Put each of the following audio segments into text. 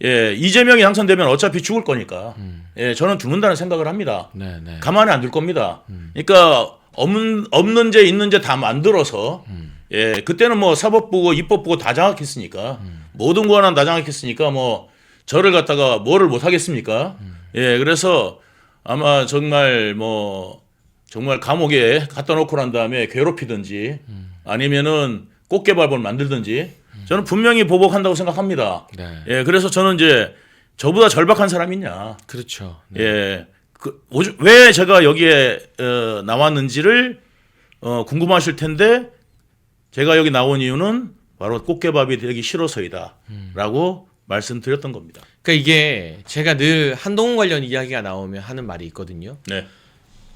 예, 이재명이 당선되면 어차피 죽을 거니까 예, 저는 죽는다는 생각을 합니다. 네네. 가만히 안 둘 겁니다. 그러니까 없는 죄 있는 죄 다 만들어서 예, 그때는 뭐 사법부고 입법부고 다 장악했으니까 모든 권한 다 장악했으니까 뭐 저를 갖다가 뭐를 못 하겠습니까? 예, 그래서 아마 정말 정말 감옥에 갖다 놓고 난 다음에 괴롭히든지 아니면은 꽃게밥을 만들든지 저는 분명히 보복한다고 생각합니다. 네. 예, 그래서 저는 이제 저보다 절박한 사람이 있냐. 그렇죠. 네. 예, 왜 제가 여기에 나왔는지를 궁금하실 텐데 제가 여기 나온 이유는 바로 꽃게밥이 되기 싫어서이다라고 말씀드렸던 겁니다. 그러니까 이게 제가 늘 한동훈 관련 이야기가 나오면 하는 말이 있거든요. 네,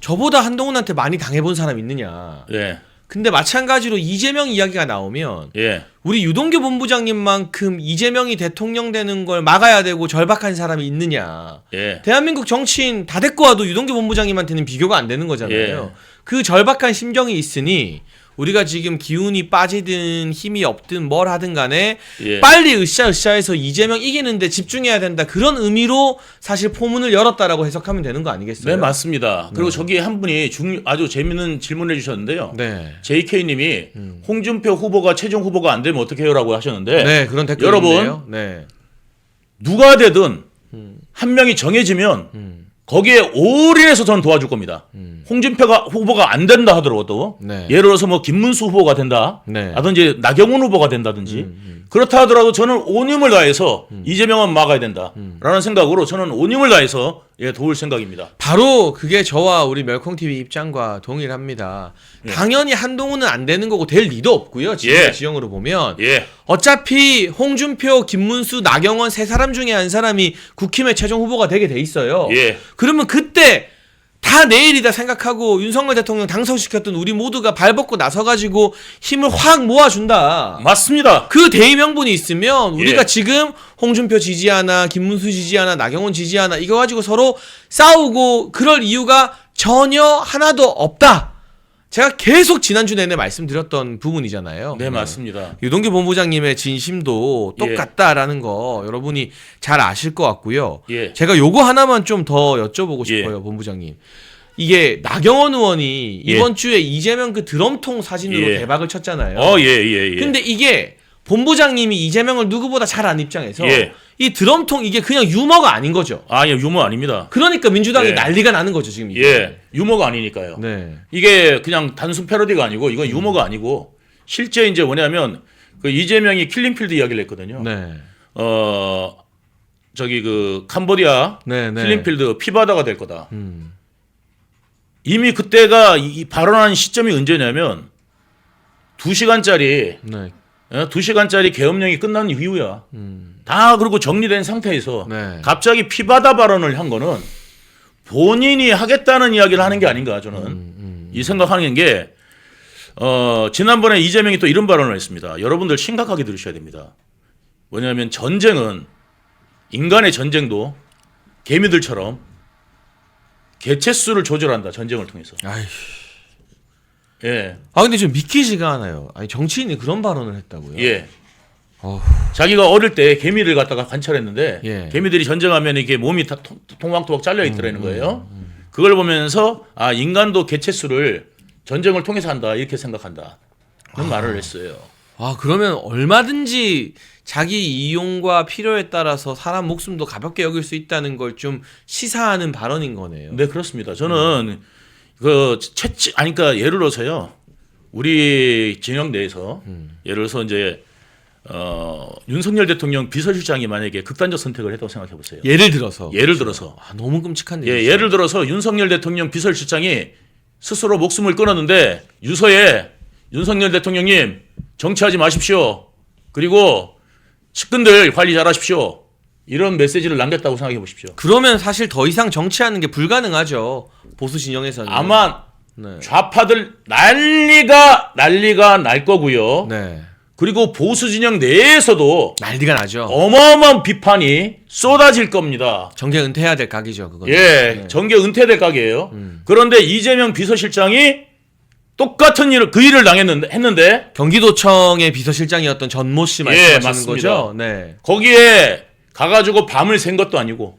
저보다 한동훈한테 많이 당해본 사람 있느냐. 예, 근데 마찬가지로 이재명 이야기가 나오면 예, 우리 유동규 본부장님만큼 이재명이 대통령 되는 걸 막아야 되고 절박한 사람이 있느냐. 예, 대한민국 정치인 다 데리고 와도 유동규 본부장님한테는 비교가 안 되는 거잖아요. 예. 그 절박한 심정이 있으니 우리가 지금 기운이 빠지든 힘이 없든 뭘 하든 간에 예. 빨리 으쌰으쌰해서 이재명 이기는데 집중해야 된다. 그런 의미로 사실 포문을 열었다라고 해석하면 되는 거 아니겠어요? 네, 맞습니다. 그리고 저기 한 분이 아주 재밌는 질문을 해주셨는데요. 네. JK님이 홍준표 후보가 최종 후보가 안 되면 어떻게 해요라고 하셨는데 네, 그런 댓글이 여러분, 있네요. 네. 누가 되든 한 명이 정해지면 거기에 올인해서 저는 도와줄 겁니다. 홍준표 후보가 안 된다 하더라도 네. 예를 들어서 뭐 김문수 후보가 된다 네. 라든지 나경원 후보가 된다든지 그렇다 하더라도 저는 온 힘을 다해서 이재명은 막아야 된다라는 생각으로 저는 온 힘을 다해서 도울 생각입니다. 바로 그게 저와 우리 멸콩TV 입장과 동일합니다. 당연히 한동훈은 안 되는 거고 될 리도 없고요. 지금 지형으로 보면 예. 어차피 홍준표, 김문수, 나경원 세 사람 중에 한 사람이 국힘의 최종 후보가 되게 돼 있어요. 예. 그러면 그때 다 내일이다 생각하고 윤석열 대통령 당선시켰던 우리 모두가 발벗고 나서가지고 힘을 확 모아준다. 맞습니다. 그 대의 명분이 있으면 우리가 예. 지금 홍준표 지지하나 김문수 지지하나 나경원 지지하나 이거 가지고 서로 싸우고 그럴 이유가 전혀 하나도 없다. 제가 계속 지난주 내내 말씀드렸던 부분이잖아요. 네, 맞습니다. 유동규 본부장님의 진심도 똑같다라는 거 여러분이 잘 아실 것 같고요. 예. 제가 요거 하나만 좀 더 여쭤보고 싶어요, 예. 본부장님. 이게 나경원 의원이 예. 이번 주에 이재명 그 드럼통 사진으로 예. 대박을 쳤잖아요. 예. 근데 이게 본부장님이 이재명을 누구보다 잘 아는 입장에서 예. 이 드럼통 이게 그냥 유머가 아닌 거죠. 아, 예, 유머 아닙니다. 그러니까 민주당이 예. 난리가 나는 거죠, 지금 이게. 예, 유머가 아니니까요. 네. 이게 그냥 단순 패러디가 아니고 이건 유머가 아니고 실제 이제 뭐냐면 그 이재명이 킬링필드 이야기를 했거든요. 네. 저기 그 캄보디아 네, 네. 킬링필드 피바다가 될 거다. 이미 그때가 이 발언한 시점이 언제냐면 2시간짜리 네. 2시간짜리 계엄령이 끝난 이후야. 다 그리고 정리된 상태에서 네. 갑자기 피바다 발언을 한 거는 본인이 하겠다는 이야기를 하는 게 아닌가 저는 이 생각하는 게 지난번에 이재명이 또 이런 발언을 했습니다. 여러분들 심각하게 들으셔야 됩니다. 뭐냐면 전쟁은 인간의 전쟁도 개미들처럼 개체수를 조절한다. 전쟁을 통해서. 아이. 예. 아 근데 좀 믿기지가 않아요. 아니 정치인이 그런 발언을 했다고요? 예. 어후. 자기가 어릴 때 개미를 갖다가 관찰했는데 예. 개미들이 전쟁하면 이게 몸이 다 통망토막 잘려 있더라는 거예요. 그걸 보면서 아 인간도 개체수를 전쟁을 통해서 한다 이렇게 생각한다. 그런 말을 했어요. 아 그러면 얼마든지 자기 이용과 필요에 따라서 사람 목숨도 가볍게 여길 수 있다는 걸 좀 시사하는 발언인 거네요. 네 그렇습니다. 저는 그러니까 예를 들어서요. 우리 진영 내에서 예를 들어서 이제 윤석열 대통령 비서실장이 만약에 극단적 선택을 했다고 생각해 보세요. 예를 들어서. 예를 들어서 아, 너무 끔찍한데. 예, 예를 들어서 윤석열 대통령 비서실장이 스스로 목숨을 끊었는데 유서에 윤석열 대통령님 정치하지 마십시오. 그리고 측근들 관리 잘하십시오. 이런 메시지를 남겼다고 생각해 보십시오. 그러면 사실 더 이상 정치하는 게 불가능하죠. 보수 진영에서는. 아마 네. 좌파들 난리가 날 거고요. 네. 그리고 보수 진영 내에서도 난리가 나죠. 어마어마한 비판이 쏟아질 겁니다. 정계 은퇴해야 될 각이죠, 그거. 예, 정계 은퇴될 각이에요. 그런데 이재명 비서실장이 똑같은 그 일을 했는데 경기도청의 비서실장이었던 전모 씨 말씀하시는 맞습니다. 거죠? 네. 거기에 가가지고 밤을 샌 것도 아니고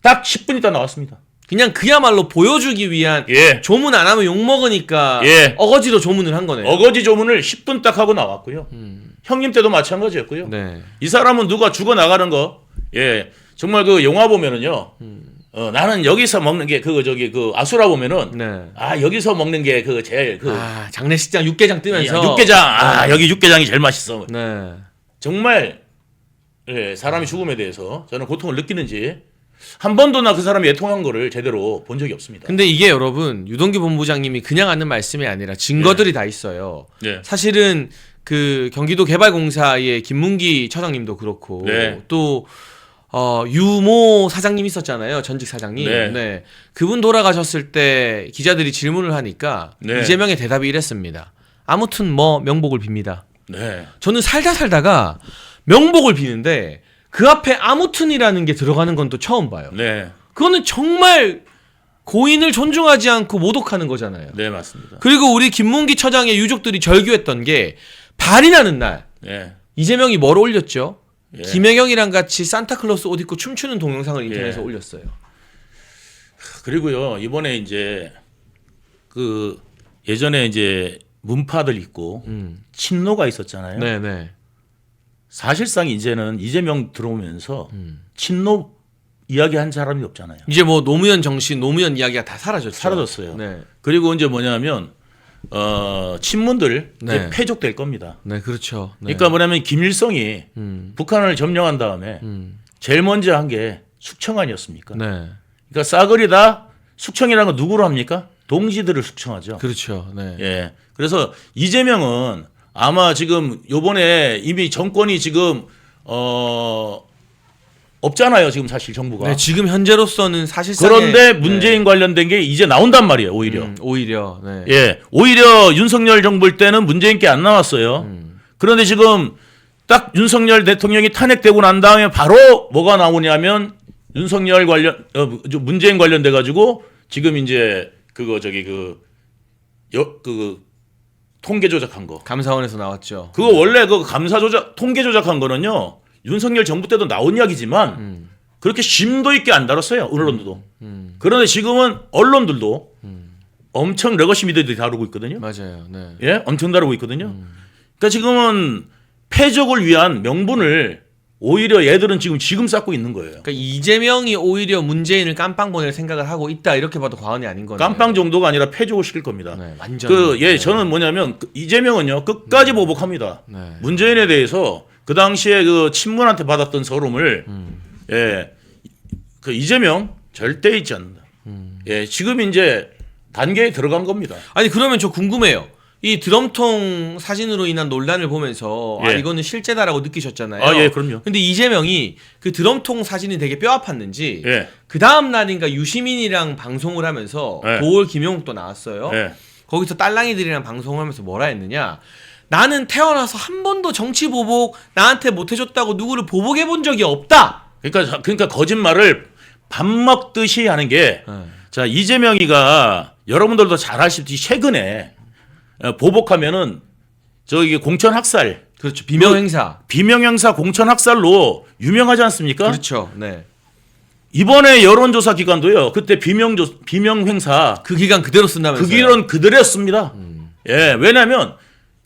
딱 10분 있다 나왔습니다. 그냥 그야말로 보여주기 위한 예. 조문 안 하면 욕 먹으니까 예. 어거지로 조문을 한 거네요. 어거지 조문을 10분 딱 하고 나왔고요. 형님 때도 마찬가지였고요. 네. 이 사람은 누가 죽어 나가는 거, 예, 정말 그 영화 보면은요, 나는 여기서 먹는 게 그 아수라 보면은, 네. 아 여기서 먹는 게 제일 장례식장 육개장 뜨면서 육개장, 여기 육개장이 제일 맛있어. 네. 정말 예, 사람의 죽음에 대해서 저는 고통을 느끼는지 한 번도 나 그 사람이 애통한 거를 제대로 본 적이 없습니다. 근데 이게 여러분 유동규 본부장님이 그냥 하는 말씀이 아니라 증거들이 다 있어요. 네. 사실은 그 경기도 개발공사의 김문기 처장님도 그렇고 네. 또 유모 사장님 있었잖아요. 전직 사장님. 네. 네. 그분 돌아가셨을 때 기자들이 질문을 하니까 네. 이재명의 대답이 이랬습니다. 아무튼 뭐 명복을 빕니다. 네. 저는 살다가 명복을 비는데 그 앞에 아무튼이라는 게 들어가는 건 또 처음 봐요. 네. 그거는 정말 고인을 존중하지 않고 모독하는 거잖아요. 네, 맞습니다. 그리고 우리 김문기 처장의 유족들이 절규했던 게 발이 나는 날 네. 이재명이 뭘 올렸죠? 예. 김혜경이랑 같이 산타클로스 옷 입고 춤추는 동영상을 인터넷에 예. 올렸어요. 그리고요 이번에 이제 그 예전에 이제 문파들 있고 친노가 있었잖아요. 네네. 사실상 이제는 이재명 들어오면서 친노 이야기한 사람이 없잖아요. 이제 뭐 노무현 정신, 노무현 이야기가 다 사라졌죠. 사라졌어요. 네. 그리고 이제 뭐냐면 친문들 네. 이제 패족될 겁니다. 네, 그렇죠. 네. 그러니까 뭐냐면 김일성이 북한을 점령한 다음에 제일 먼저 한 게 숙청안이었습니까? 네. 그러니까 싸그리다 숙청이라는 건 누구로 합니까? 동지들을 숙청하죠. 그렇죠. 네. 예. 그래서 이재명은 아마 지금 요번에 이미 정권이 지금 없잖아요. 지금 사실 정부가. 네, 지금 현재로서는 사실상 그런데 문재인 관련된 게 이제 나온단 말이에요. 오히려. 오히려 네. 예. 오히려 윤석열 정부일 때는 문재인께 안 나왔어요. 그런데 지금 딱 윤석열 대통령이 탄핵되고 난 다음에 바로 뭐가 나오냐면 윤석열 관련 문재인 관련돼 가지고 지금 이제 통계 조작한 거. 감사원에서 나왔죠. 그거 원래 그 감사 조작 통계 조작한 거는요. 윤석열 정부 때도 나온 이야기지만 그렇게 심도 있게 안 다뤘어요. 언론들도. 그런데 지금은 언론들도 엄청 레거시 미디어들이 다루고 있거든요. 맞아요. 네. 예, 엄청 다루고 있거든요. 그러니까 지금은 패족을 위한 명분을 오히려 얘들은 지금 쌓고 있는 거예요. 그러니까 이재명이 오히려 문재인을 깜빵 보낼 생각을 하고 있다 이렇게 봐도 과언이 아닌 거네요. 깜빵 정도가 아니라 패족을 시킬 겁니다. 네, 완전. 저는 뭐냐면 이재명은요 끝까지 보복합니다. 네. 문재인에 대해서 그 당시에 그 친문한테 받았던 서름을 그 이재명 절대 잊지 않는다. 예, 지금 이제 단계에 들어간 겁니다. 아니 그러면 저 궁금해요. 이 드럼통 사진으로 인한 논란을 보면서 예. 이거는 실제다라고 느끼셨잖아요. 아, 예, 그럼요. 근데 이재명이 그 드럼통 사진이 되게 뼈 아팠는지 예. 그 다음 날인가 유시민이랑 방송을 하면서 예. 도올 김용욱도 나왔어요. 예. 거기서 딸랑이들이랑 방송을 하면서 뭐라 했느냐. 나는 태어나서 한 번도 정치 보복 나한테 못 해줬다고 누구를 보복해 본 적이 없다. 그러니까 거짓말을 밥 먹듯이 하는 게 자, 이재명이가 여러분들도 잘 아시듯이 최근에 보복하면은 저기 공천 학살 그렇죠. 비명 행사. 비명 행사 공천 학살로 유명하지 않습니까? 그렇죠. 네. 이번에 여론조사 기관도요. 그때 비명 행사 그 기간 그대로 쓴다면서요. 그 기간 그대로였습니다. 예, 왜냐하면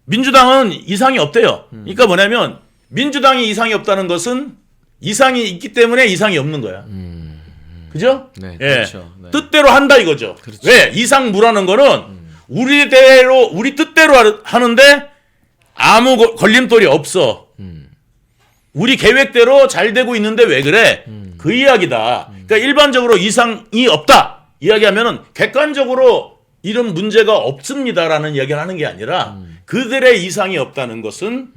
민주당은 이상이 없대요. 그러니까 뭐냐면 민주당이 이상이 없다는 것은 이상이 있기 때문에 이상이 없는 거야. 그죠? 네, 예. 그렇죠. 네. 뜻대로 한다 이거죠. 그렇죠. 왜 이상 무라는 거는 우리 뜻대로 하는데 아무 걸림돌이 없어. 우리 계획대로 잘 되고 있는데 왜 그래? 그 이야기다. 그러니까 일반적으로 이상이 없다 이야기하면은 객관적으로 이런 문제가 없습니다라는 이야기를 하는 게 아니라 그들의 이상이 없다는 것은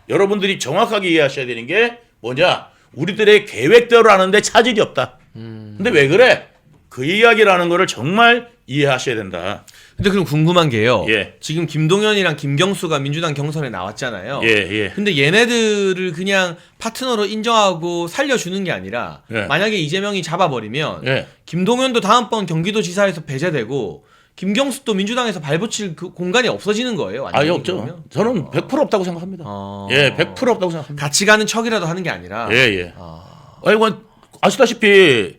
여러분들이 정확하게 이해하셔야 되는 게 뭐냐? 우리들의 계획대로 하는데 차질이 없다. 근데 왜 그래? 그 이야기라는 거를 정말 이해하셔야 된다. 근데 그럼 궁금한 게요. 예. 지금 김동연이랑 김경수가 민주당 경선에 나왔잖아요. 예, 예. 근데 얘네들을 그냥 파트너로 인정하고 살려주는 게 아니라 예. 만약에 이재명이 잡아버리면 예. 김동연도 다음번 경기도지사에서 배제되고 김경수도 민주당에서 발붙일 그 공간이 없어지는 거예요. 완전히 없죠. 그러면? 저는 100% 없다고 생각합니다. 예, 100% 없다고 생각합니다. 같이 가는 척이라도 하는 게 아니라. 예, 예. 아이고, 아시다시피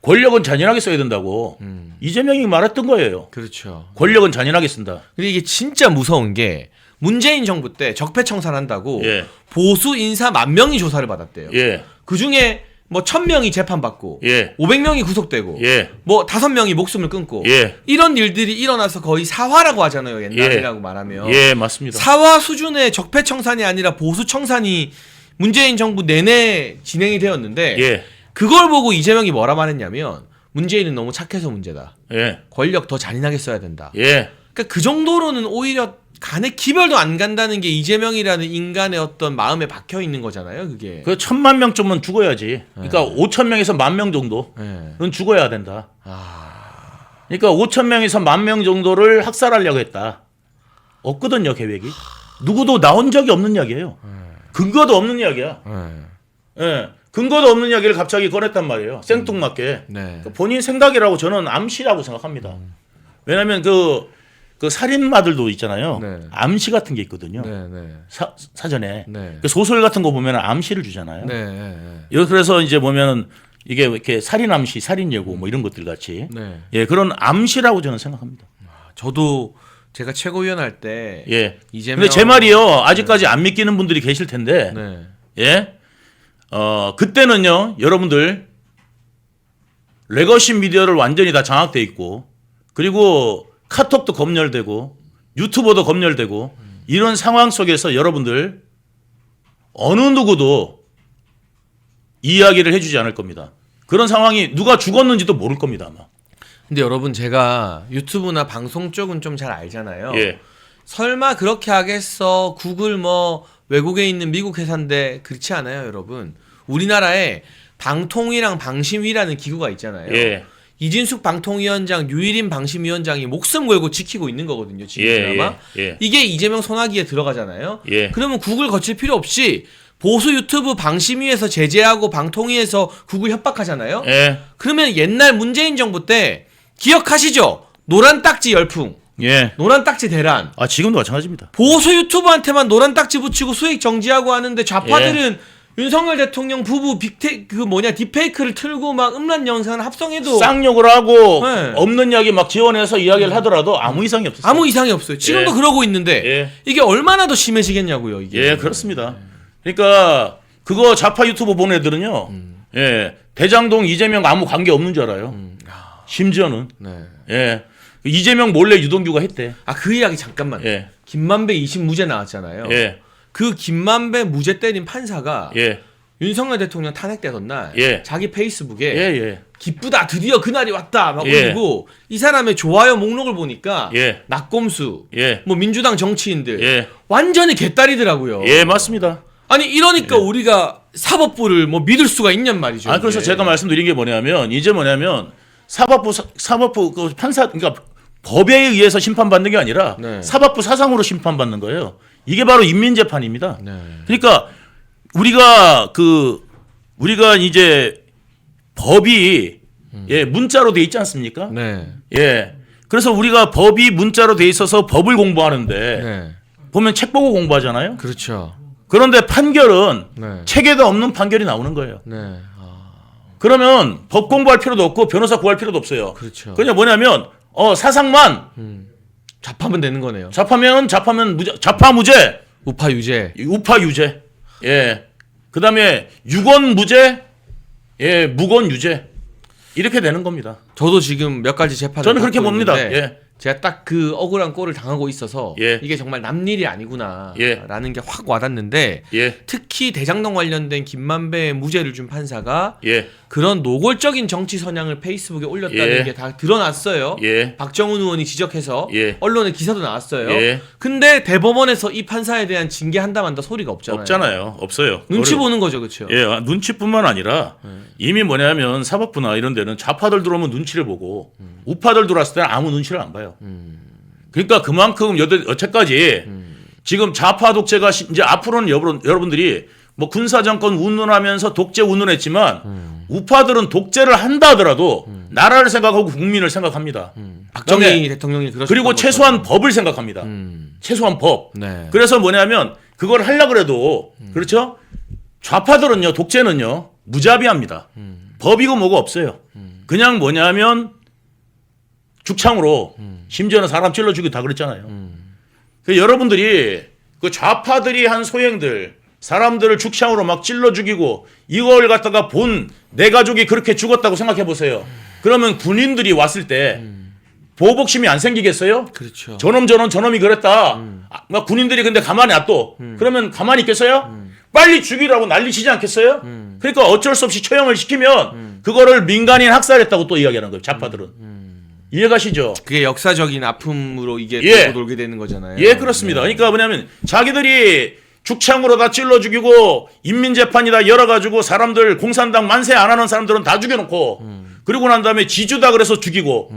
권력은 잔인하게 써야 된다고 이재명이 말했던 거예요. 그렇죠. 권력은 잔인하게 쓴다. 근데 이게 진짜 무서운 게 문재인 정부 때 적폐청산한다고 예. 보수 인사 10,000명이 조사를 받았대요. 예, 그 중에 뭐 1,000명이 재판받고 예, 500명이 구속되고 예, 뭐 5명이 목숨을 끊고 예, 이런 일들이 일어나서 거의 사화라고 하잖아요. 옛날이라고 말하면. 예, 맞습니다. 사화 수준의 적폐청산이 아니라 보수청산이 문재인 정부 내내 진행이 되었는데 예, 그걸 보고 이재명이 뭐라 말했냐면 문재인은 너무 착해서 문제다. 예, 권력 더 잔인하게 써야 된다. 예, 그러니까 그 정도로는 오히려 간의 기별도 안 간다는 게 이재명이라는 인간의 어떤 마음에 박혀 있는 거잖아요. 그게. 그 1,000,000명쯤은 죽어야지. 그러니까 5,000명에서 10,000명 정도는 네. 죽어야 된다. 그러니까 5,000명에서 10,000명 정도를 학살하려고 했다. 없거든요, 계획이. 누구도 나온 적이 없는 이야기예요. 근거도 없는 이야기야. 예, 근거도 없는 이야기를 갑자기 꺼냈단 말이에요. 생뚱맞게. 네. 그러니까 본인 생각이라고 저는 암시라고 생각합니다. 왜냐하면 그 살인마들도 있잖아요. 네. 암시 같은 게 있거든요. 네, 네. 사전에 네. 그 소설 같은 거 보면 암시를 주잖아요. 네, 네, 그래서 이제 보면은 이게 이렇게 살인 암시, 살인 예고 뭐 이런 것들 같이 네. 예 그런 암시라고 저는 생각합니다. 저도 제가 최고위원 할 때 예. 이재명 근데 제 말이요 아직까지 안 믿기는 분들이 계실 텐데 네. 예 그때는요 여러분들 레거시 미디어를 완전히 다 장악돼 있고 그리고 카톡도 검열되고 유튜버도 검열되고 이런 상황 속에서 여러분들 어느 누구도 이야기를 해주지 않을 겁니다. 그런 상황이 누가 죽었는지도 모를 겁니다 아마. 근데 여러분 제가 유튜브나 방송 쪽은 좀 잘 알잖아요. 예. 설마 그렇게 하겠어? 구글 뭐 외국에 있는 미국 회사인데 그렇지 않아요, 여러분. 우리나라에 방통위랑 방심위라는 기구가 있잖아요. 예. 이진숙 방통위원장, 유일인 방심위원장이 목숨 걸고 지키고 있는 거거든요. 지금 예, 드라마. 예. 이게 이재명 손아귀에 들어가잖아요. 예. 그러면 구글 거칠 필요 없이 보수 유튜브 방심위에서 제재하고 방통위에서 구글 협박하잖아요. 예. 그러면 옛날 문재인 정부 때 기억하시죠? 노란 딱지 열풍, 예. 노란 딱지 대란. 아 지금도 마찬가지입니다. 보수 유튜버한테만 노란 딱지 붙이고 수익 정지하고 하는데 좌파들은 윤석열 대통령 부부 딥페이크를 틀고 막 음란 영상을 합성해도 쌍욕을 하고 네. 없는 이야기 막 지원해서 이야기를 하더라도 아무 이상이 없었어요. 아무 이상이 없어요. 지금도 예. 그러고 있는데 예. 이게 얼마나 더 심해지겠냐고요. 이게. 예, 그렇습니다. 그러니까 그거 좌파 유튜브 보는 애들은요. 예. 대장동 이재명 아무 관계 없는 줄 알아요. 심지어는 네. 예. 이재명 몰래 유동규가 했대. 아, 그 이야기 잠깐만. 예. 김만배 20무죄 나왔잖아요. 예. 그 김만배 무죄 때린 판사가 예. 윤석열 대통령 탄핵되던 날 예. 자기 페이스북에 예, 예. 기쁘다 드디어 그날이 왔다 막 예. 올리고 이 사람의 좋아요 목록을 보니까 예. 낙곰수 예. 뭐 민주당 정치인들 예. 완전히 개딸이더라고요. 예, 맞습니다. 아니 이러니까 우리가 사법부를 뭐 믿을 수가 있냔 말이죠. 아, 그래서 이게. 제가 말씀드린 게 뭐냐면 이제 뭐냐면 사법부 그 판사 그러니까 법에 의해서 심판받는 게 아니라 네. 사법부 사상으로 심판받는 거예요. 이게 바로 인민재판입니다. 네. 그러니까 우리가 이제 법이 예, 문자로 돼 있지 않습니까? 네. 예. 그래서 우리가 법이 문자로 돼 있어서 법을 공부하는데 네. 보면 책 보고 공부하잖아요. 그렇죠. 그런데 판결은 네. 책에도 없는 판결이 나오는 거예요. 네. 그러면 법 공부할 필요도 없고 변호사 구할 필요도 없어요. 그렇죠. 그냥 뭐냐면 사상만 잡하면 되는 거네요. 잡하면 무죄, 잡화 무죄, 우파 유죄. 우파 유죄. 예. 그다음에 유권 무죄, 예, 무권 유죄. 이렇게 되는 겁니다. 저도 지금 몇 가지 재판을 저는 그렇게 받고 봅니다. 있는데 예. 제가 딱 그 억울한 꼴을 당하고 있어서 예. 이게 정말 남일이 아니구나 예. 라는 게 확 와닿는데 예. 특히 대장동 관련된 김만배의 무죄를 준 판사가 예. 그런 노골적인 정치 선양을 페이스북에 올렸다는 예. 게 다 드러났어요. 예. 박정훈 의원이 지적해서 예. 언론에 기사도 나왔어요. 예. 근데 대법원에서 이 판사에 대한 징계한다만다 소리가 없잖아요. 없잖아요. 없어요. 눈치 어려워. 보는 거죠, 그렇죠? 예, 눈치뿐만 아니라 이미 뭐냐면 사법부나 이런 데는 좌파들 들어오면 눈치를 보고 우파들 들어왔을 때는 아무 눈치를 안 봐요. 그러니까 그만큼 여태까지 지금 좌파 독재가 이제 앞으로는 여러분들이 뭐 군사정권 운운하면서 독재 운운했지만 우파들은 독재를 한다 하더라도 나라를 생각하고 국민을 생각합니다. 박정희 그다음에 대통령이 그러셨던 그리고 최소한 것처럼. 법을 생각합니다. 최소한 법. 네. 그래서 뭐냐면 그걸 하려고 해도 그렇죠? 좌파들은요, 독재는요, 무자비합니다. 법이고 뭐고 없어요. 그냥 뭐냐면 죽창으로 심지어는 사람 찔러 죽이고 다 그랬잖아요. 그 여러분들이 그 좌파들이 한 소행들 사람들을 죽창으로 막 찔러 죽이고 이걸 갖다가 본 내 가족이 그렇게 죽었다고 생각해 보세요. 그러면 군인들이 왔을 때 보복심이 안 생기겠어요? 그렇죠. 저놈이 그랬다. 막 군인들이 근데 가만히 놔둬. 그러면 가만히 있겠어요? 빨리 죽이라고 난리치지 않겠어요? 그러니까 어쩔 수 없이 처형을 시키면 그거를 민간인 학살했다고 또 이야기하는 거예요. 좌파들은. 이해가시죠? 그게 역사적인 아픔으로 이게 예. 돌고 돌게 되는 거잖아요. 예, 그렇습니다. 그러니까 뭐냐면 자기들이 죽창으로 다 찔러 죽이고 인민재판이 다 열어가지고 사람들 공산당 만세 안 하는 사람들은 다 죽여놓고 그리고 난 다음에 지주다 그래서 죽이고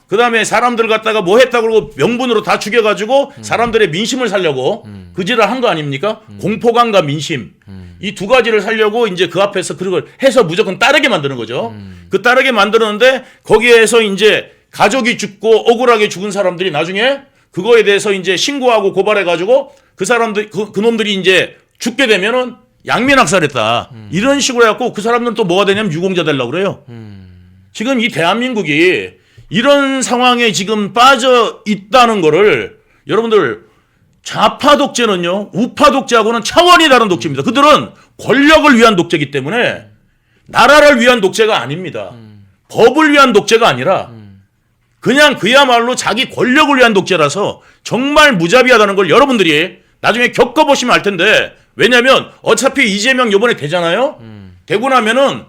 그 다음에 사람들 갖다가 뭐 했다 그러고 명분으로 다 죽여가지고 사람들의 민심을 살려고 그 짓을 한 거 아닙니까? 공포감과 민심 이 두 가지를 살려고 이제 그 앞에서 그걸 해서 무조건 따르게 만드는 거죠. 그 따르게 만드는데 거기에서 이제 가족이 죽고 억울하게 죽은 사람들이 나중에 그거에 대해서 이제 신고하고 고발해가지고 그 사람들 그 놈들이 이제 죽게 되면은 양면학살했다 이런 식으로 해갖고 그 사람들은 또 뭐가 되냐면 유공자 되려고 그래요. 지금 이 대한민국이 이런 상황에 지금 빠져 있다는 거를 여러분들 좌파 독재는요 우파 독재하고는 차원이 다른 독재입니다. 그들은 권력을 위한 독재이기 때문에 나라를 위한 독재가 아닙니다. 법을 위한 독재가 아니라 그냥 그야말로 자기 권력을 위한 독재라서 정말 무자비하다는 걸 여러분들이 나중에 겪어보시면 알 텐데 왜냐하면 어차피 이재명 요번에 되잖아요. 되고 나면은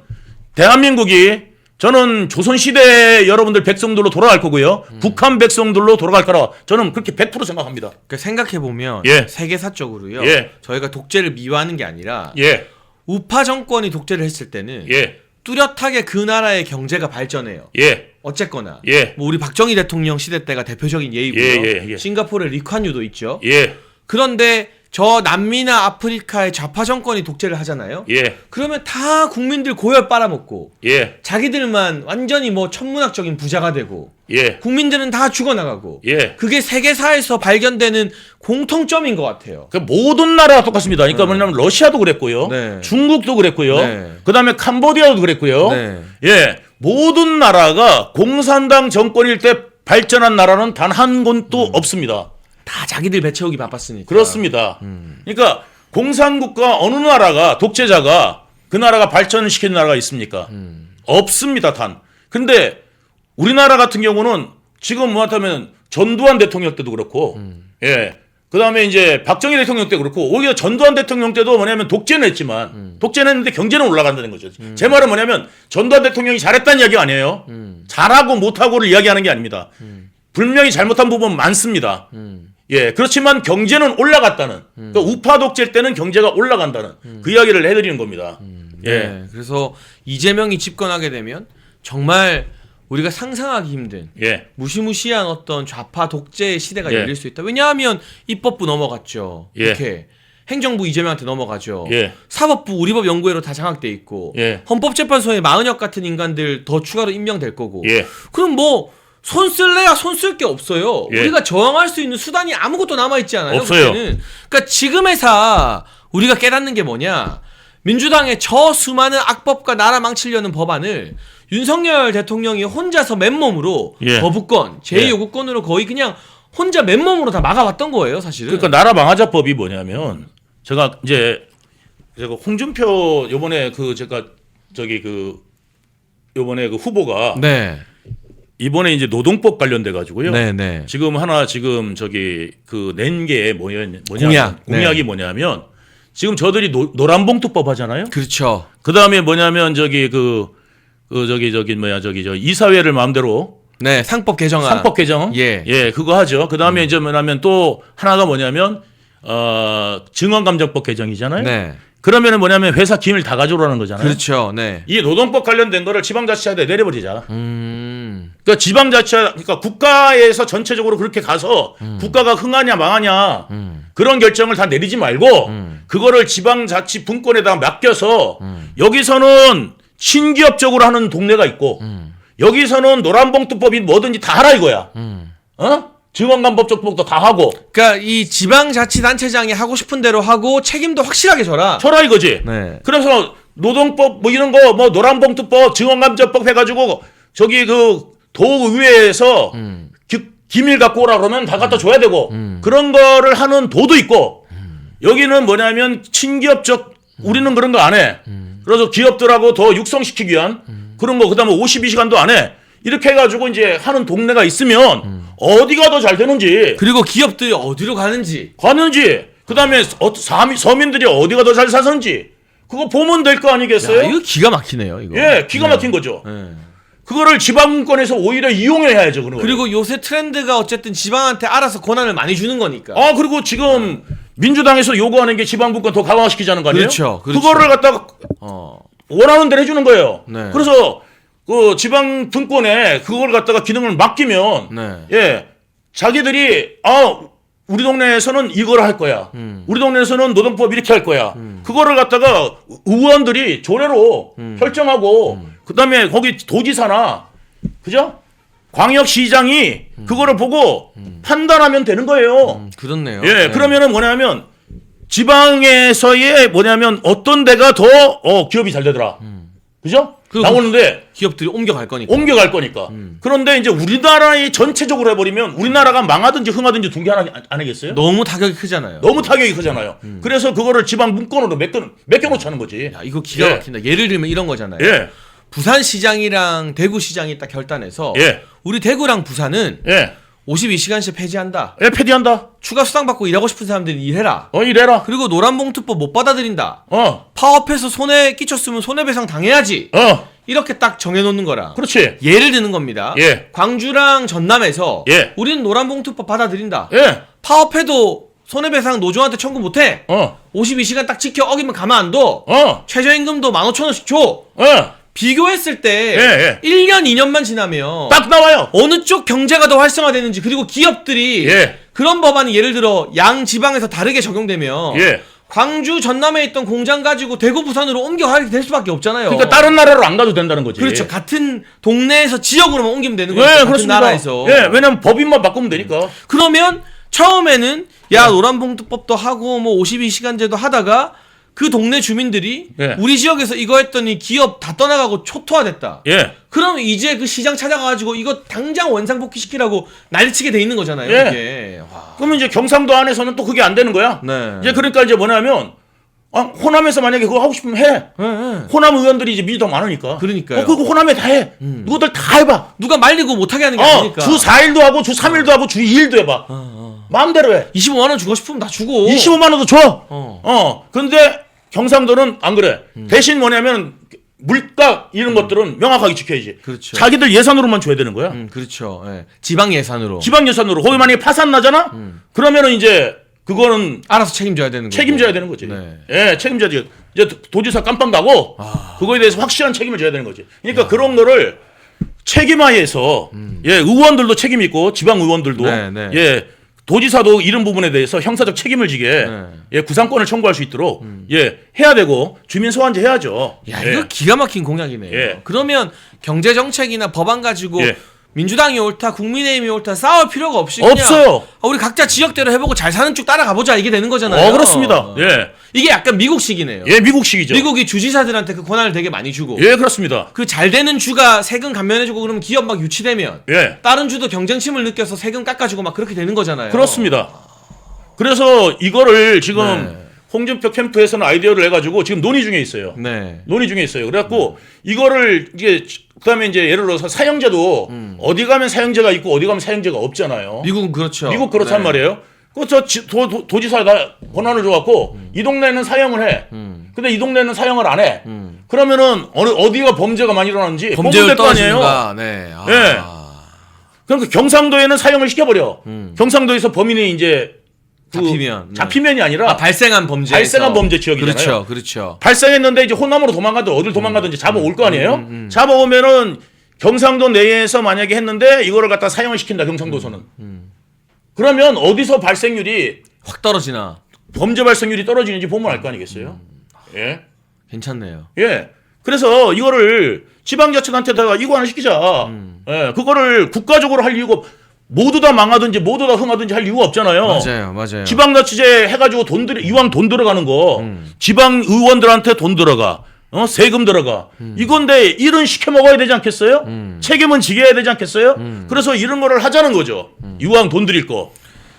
대한민국이 저는 조선시대 여러분들 백성들로 돌아갈 거고요. 북한 백성들로 돌아갈 거라 저는 그렇게 100% 생각합니다. 그러니까 생각해보면 예. 세계사적으로요. 예. 저희가 독재를 미화하는 게 아니라 예, 우파 정권이 독재를 했을 때는 예, 뚜렷하게 그 나라의 경제가 발전해요. 예, 어쨌거나 예. 뭐 우리 박정희 대통령 시대 때가 대표적인 예이고요. 예. 싱가포르의 리콴유도 있죠. 예, 그런데 저 남미나 아프리카의 좌파 정권이 독재를 하잖아요. 예, 그러면 다 국민들 고열 빨아먹고 예, 자기들만 완전히 뭐 천문학적인 부자가 되고 예, 국민들은 다 죽어나가고 예. 그게 세계사에서 발견되는 공통점인 것 같아요. 그 모든 나라가 똑같습니다. 그러니까 뭐냐면 러시아도 그랬고요. 네. 중국도 그랬고요. 네. 그다음에 캄보디아도 그랬고요. 네. 예. 모든 나라가 공산당 정권일 때 발전한 나라는 단 한 곳도 없습니다. 다 자기들 배채우기 바빴으니까. 그렇습니다. 그러니까 공산국가 어느 나라가 독재자가 그 나라가 발전시킨 나라가 있습니까? 없습니다, 단. 근데 우리나라 같은 경우는 지금 뭐 하다면 전두환 대통령 때도 그렇고 예. 그다음에 이제 박정희 대통령 때 그렇고 오히려 전두환 대통령 때도 뭐냐면 독재는 했지만 독재는 했는데 경제는 올라간다는 거죠. 제 말은 뭐냐면 전두환 대통령이 잘했다는 이야기가 아니에요. 잘하고 못하고를 이야기하는 게 아닙니다. 분명히 잘못한 부분 많습니다. 예, 그렇지만 경제는 올라갔다는. 그러니까 우파 독재 때는 경제가 올라간다는 그 이야기를 해드리는 겁니다. 예, 네. 그래서 이재명이 집권하게 되면 정말 우리가 상상하기 힘든 예, 무시무시한 어떤 좌파 독재의 시대가 예. 열릴 수 있다. 왜냐하면 입법부 넘어갔죠. 예. 이렇게 행정부 이재명한테 넘어가죠. 예. 사법부 우리법연구회로 다 장악돼 있고 예. 헌법재판소에 마은혁 같은 인간들 더 추가로 임명될 거고. 예. 그럼 뭐 손 쓸래야 손 쓸 게 없어요. 예. 우리가 저항할 수 있는 수단이 아무것도 남아 있지 않아요. 없어요. 그때는. 그러니까 지금에서 우리가 깨닫는 게 뭐냐? 민주당의 저 수많은 악법과 나라 망치려는 법안을 윤석열 대통령이 혼자서 맨몸으로 예. 거부권, 제2요구권으로 거의 그냥 혼자 맨몸으로 다 막아왔던 거예요, 사실은. 그러니까 나라 망하자법이 뭐냐면 제가 홍준표 요번에 요번에 그 후보가 네. 이번에 이제 노동법 관련돼 가지고요. 네. 지금 낸 게 공약. 공약이 네. 뭐냐면 지금 저들이 노란봉투법 하잖아요. 그렇죠. 그다음에 뭐냐면 이사회를 마음대로 네, 상법 개정안. 상법 개정. 예. 그거 하죠. 그다음에 이제 뭐냐면 또 하나가 뭐냐면 증언감정법 개정이잖아요. 네. 그러면은 뭐냐면 회사 기밀 다 가져오라는 거잖아요. 그렇죠. 네. 이 노동법 관련된 거를 지방자치제에 내려버리자. 그러니까 그러니까 국가에서 전체적으로 그렇게 가서 국가가 흥하냐 망하냐 그런 결정을 다 내리지 말고 그거를 지방자치 분권에다가 맡겨서 여기서는 친기업적으로 하는 동네가 있고 여기서는 노란봉투법이 뭐든지 다 하라 이거야. 증언간법적법도 다 하고 그러니까 이 지방자치단체장이 하고 싶은 대로 하고 책임도 확실하게 져라. 쳐라 이거지. 네. 그래서 노동법 뭐 이런 거 뭐 노란봉투법 증언감정법 해가지고 저기 그 도의회에서 기밀 갖고 오라 그러면 다 갖다 줘야 되고 그런 거를 하는 도도 있고 여기는 뭐냐면 친기업적 우리는 그런 거 안 해. 그래서 기업들하고 더 육성시키기 위한 그런 거 그다음에 52시간도 안 해. 이렇게 해가지고 이제 하는 동네가 있으면 어디가 더 잘 되는지 그리고 기업들이 어디로 가는지. 그다음에 서민들이 어디가 더 잘 사는지 그거 보면 될 거 아니겠어요? 야, 이거 기가 막히네요, 이거. 예, 기가 막힌 거죠. 네. 그거를 지방권에서 오히려 이용해야죠, 그런 거. 그리고 요새 트렌드가 어쨌든 지방한테 알아서 권한을 많이 주는 거니까. 그리고 지금 민주당에서 요구하는 게 지방분권 더 강화시키자는 거 아니에요? 그렇죠. 그거를 갖다가 원하는 대로 해주는 거예요. 네. 그래서 그 지방 분권에 그걸 갖다가 기능을 맡기면 네. 예, 자기들이 우리 동네에서는 이걸 할 거야. 우리 동네에서는 노동법 이렇게 할 거야. 그거를 갖다가 의원들이 조례로 결정하고 그다음에 거기 도지사나 그죠? 광역시장이 그거를 보고 판단하면 되는 거예요. 그렇네요. 예, 네. 그러면은 뭐냐면 지방에서의 뭐냐면 어떤 데가 더 기업이 잘 되더라. 그죠? 나오는데 기업들이 옮겨갈 거니까. 옮겨갈 거니까. 그런데 이제 우리나라의 전체적으로 해버리면 우리나라가 망하든지 흥하든지 두 개 하나 아니겠어요? 너무 타격이 크잖아요. 너무 타격이 크잖아요. 그래서 그거를 지방 문건으로 맡겨놓자는 거지. 야, 이거 기가 막힌다. 예를 들면 이런 거잖아요. 예. 부산시장이랑 대구시장이 딱 결단해서 예. 우리 대구랑 부산은 예. 52시간씩 폐지한다. 예, 폐지한다. 추가 수당 받고 일하고 싶은 사람들은 일해라. 이래라. 그리고 노란봉투법 못 받아들인다. 어. 파업해서 손해 끼쳤으면 손해배상 당해야지. 이렇게 딱 정해놓는 거라. 그렇지. 예를 드는 겁니다. 예. 광주랑 전남에서 예. 우리는 노란봉투법 받아들인다. 예. 파업해도 손해배상 노조한테 청구 못해. 52시간 딱 지켜 어기면 가만 안 둬. 최저임금도 15,000원씩 줘. 비교했을 때 1년, 2년만 지나면 딱 나와요. 어느 쪽 경제가 더 활성화되는지 그리고 기업들이 그런 법안이 예를 들어 양 지방에서 다르게 적용되면 광주, 전남에 있던 공장 가지고 대구, 부산으로 옮겨가게 될 수밖에 없잖아요. 그러니까 다른 나라로 안 가도 된다는 거지. 그렇죠. 같은 동네에서 지역으로만 옮기면 되는 거죠. 네, 같은 그렇습니다. 나라에서. 예, 왜냐면 법인만 바꾸면 되니까. 그러면 처음에는 노란봉투법도 하고 뭐 52시간제도 하다가 그 동네 주민들이 우리 지역에서 이거 했더니 기업 다 떠나가고 초토화됐다. 그럼 이제 그 시장 찾아가가지고 이거 당장 원상복귀 시키라고 난리치게 돼 있는 거잖아요. 이게. 그러면 이제 경상도 안에서는 또 그게 안 되는 거야. 네. 이제 그러니까 이제 뭐냐면 호남에서 만약에 그거 하고 싶으면 해. 호남 의원들이 이제 민주당 많으니까. 그러니까요. 그거 호남에 다 해. 누구들 다 해봐. 누가 말리고 못하게 하는 게 아니니까. 주 4일도 하고 주 3일도 하고 주 2일도 해봐. 마음대로 해. 25만 원 주고 싶으면 다 주고. 25만 원도 줘. 근데 경상도는 안 그래. 대신 뭐냐면 물가 이런 것들은 명확하게 지켜야지. 그렇죠. 자기들 예산으로만 줘야 되는 거야. 그렇죠. 예. 지방 예산으로. 지방 예산으로. 거기 만약에 파산 나잖아? 그러면은 이제 그거는 알아서 책임져야 되는 거고. 책임져야 되는 거지. 네. 예, 책임져야지. 이제 도지사 깜빵 가고 그거에 대해서 확실한 책임을 져야 되는 거지. 그러니까 그런 거를 책임화해서 의원들도 책임 있고 지방 의원들도 도지사도 이런 부분에 대해서 형사적 책임을 지게 구상권을 청구할 수 있도록 해야 되고 주민 소환제 해야죠. 야, 이거 기가 막힌 공약이네요. 그러면 경제 정책이나 법안 가지고 민주당이 옳다, 국민의힘이 옳다 싸울 필요가 없이 그냥 없어요. 우리 각자 지역대로 해보고 잘 사는 쪽 따라가 보자 이게 되는 거잖아요. 그렇습니다. 이게 약간 미국식이네요. 미국식이죠. 미국이 주지사들한테 그 권한을 되게 많이 주고. 그렇습니다. 그 잘 되는 주가 세금 감면해주고 그러면 기업 막 유치되면 다른 주도 경쟁심을 느껴서 세금 깎아주고 막 그렇게 되는 거잖아요. 그렇습니다. 그래서 이거를 지금 홍준표 캠프에서는 아이디어를 내가지고 지금 논의 중에 있어요. 논의 중에 있어요. 그래갖고 이거를 이게 그다음에 이제 예를 들어서 사형제도 어디 가면 사형제가 있고 어디 가면 사형제가 없잖아요. 미국은 그렇죠. 미국 그렇단 말이에요. 그저 도지사 다 권한을 줘갖고 이 동네는 사형을 해. 근데 이 동네는 사형을 안 해. 그러면은 어디가 범죄가 많이 일어나는지 범죄율 거 아니에요. 그러니까 경상도에는 사형을 시켜버려. 경상도에서 범인이 이제 잡히면이 아니라 발생한 범죄 지역이잖아요. 그렇죠. 발생했는데 이제 호남으로 도망가든 어딜 도망가든지 잡아올 거 아니에요. 잡아오면은 경상도 내에서 만약에 했는데 이거를 갖다 사형을 시킨다 경상도에서는. 그러면 어디서 발생률이 확 떨어지나 범죄 발생률이 떨어지는지 보면 알 거 아니겠어요. 괜찮네요. 그래서 이거를 지방자치단체에다가 이관을 시키자. 예, 그거를 국가적으로 할 이유가 모두 다 망하든지 모두 다 흥하든지 할 이유가 없잖아요. 맞아요. 지방자치제 해가지고 이왕 돈 들어가는 거 지방 의원들한테 돈 들어가. 세금 들어가. 이건데 일은 시켜 먹어야 되지 않겠어요? 책임은 지게 해야 되지 않겠어요? 그래서 이런 거를 하자는 거죠. 이왕 돈 들일 거.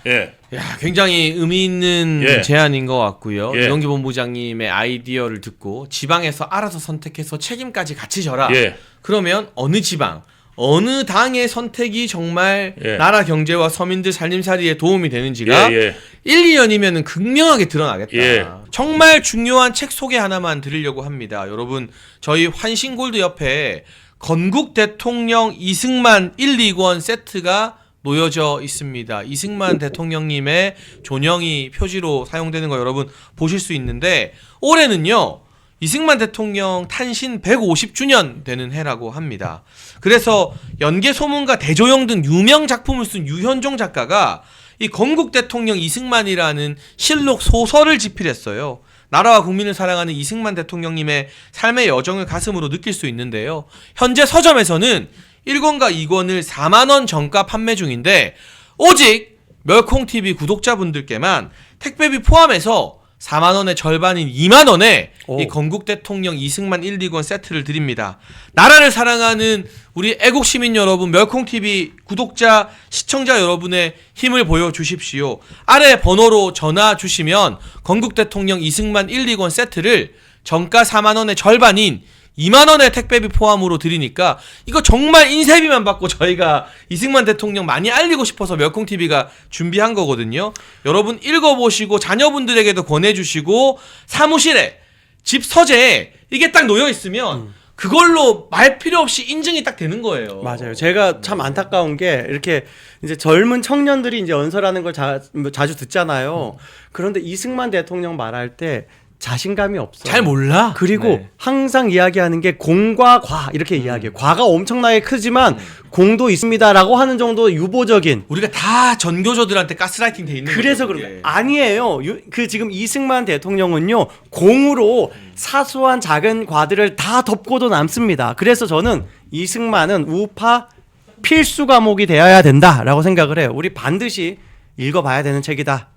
예. 야, 굉장히 의미 있는 예. 제안인 것 같고요. 예. 이동기 본부장님의 아이디어를 듣고 지방에서 알아서 선택해서 책임까지 같이 져라. 예. 그러면 어느 지방, 어느 당의 선택이 정말 예. 나라 경제와 서민들 살림살이에 도움이 되는지가 예, 예. 1, 2년이면 극명하게 드러나겠다. 예. 정말 중요한 책 소개 하나만 드리려고 합니다. 여러분, 저희 환신골드 옆에 건국 대통령 이승만 1, 2권 세트가 놓여져 있습니다. 이승만 대통령님의 존영이 표지로 사용되는 거 여러분 보실 수 있는데 올해는요. 이승만 대통령 탄신 150주년 되는 해라고 합니다. 그래서 연개소문과 대조영 등 유명 작품을 쓴 유현종 작가가 이 건국 대통령 이승만이라는 실록 소설을 집필했어요. 나라와 국민을 사랑하는 이승만 대통령님의 삶의 여정을 가슴으로 느낄 수 있는데요. 현재 서점에서는 1권과 2권을 4만원 정가 판매 중인데 오직 멸콩TV 구독자분들께만 택배비 포함해서 4만원의 절반인 2만원에 이 건국 대통령 이승만 1, 2권 세트를 드립니다. 나라를 사랑하는 우리 애국시민 여러분, 멸콩TV 구독자, 시청자 여러분의 힘을 보여주십시오. 아래 번호로 전화 주시면 건국 대통령 이승만 1, 2권 세트를 정가 4만원의 절반인 2만원의 택배비 포함으로 드리니까 이거 정말 인쇄비만 받고 저희가 이승만 대통령 많이 알리고 싶어서 멸콩TV가 준비한 거거든요. 여러분 읽어보시고 자녀분들에게도 권해주시고 사무실에 집 서재에 이게 딱 놓여있으면 그걸로 말 필요 없이 인증이 딱 되는 거예요. 맞아요. 제가 참 안타까운 게 이렇게 이제 젊은 청년들이 이제 연설하는 걸 자주 듣잖아요. 그런데 이승만 대통령 말할 때 자신감이 없어. 잘 몰라. 그리고 네. 항상 이야기하는 게 공과 과 이렇게 이야기해요. 과가 엄청나게 크지만 공도 있습니다라고 하는 정도 유보적인. 우리가 다 전교조들한테 가스라이팅 돼 있는 그래서 거죠, 그런 그게. 거예요. 아니에요. 그 지금 이승만 대통령은요 공으로 사소한 작은 과들을 다 덮고도 남습니다. 그래서 저는 이승만은 우파 필수 과목이 되어야 된다라고 생각을 해요. 우리 반드시 읽어봐야 되는 책이다.